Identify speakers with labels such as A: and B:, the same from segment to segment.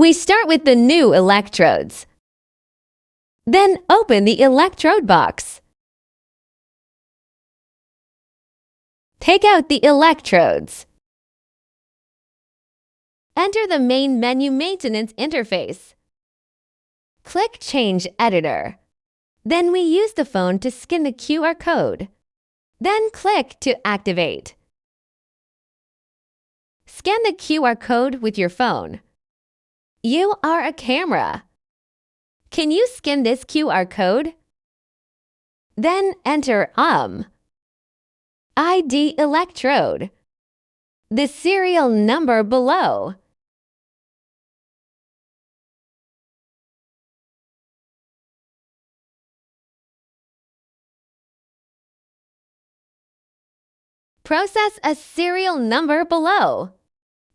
A: We start with the new electrodes. Then open the electrode box. Take out the electrodes. Enter the main menu maintenance interface. Click Change Editor. Then we use the phone to scan the QR code. Then click to activate. Scan the QR code with your phone. You are a camera. Can you scan this QR code? Then enter ID electrode, the serial number below. Process a serial number below.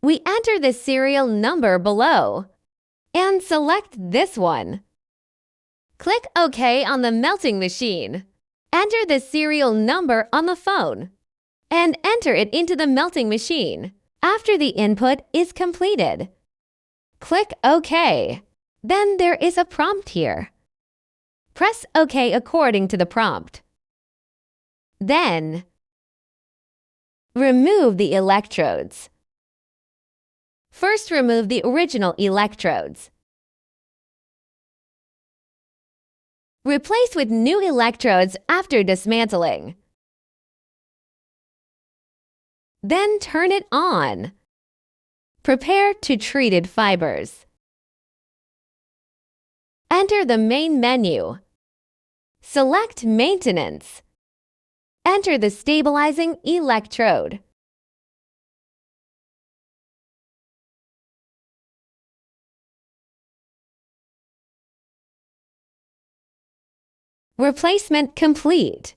A: We enter the serial number below and select this one. Click OK on the melting machine. Enter the serial number on the phone and enter it into the melting machine after the input is completed. Click OK. Then there is a prompt here. Press OK according to the prompt. Then, remove the electrodes. First, remove the original electrodes. Replace with new electrodes after dismantling. Then turn it on. Prepare to treated fibers. Enter the main menu. Select Maintenance. Enter the stabilizing electrode. Replacement complete.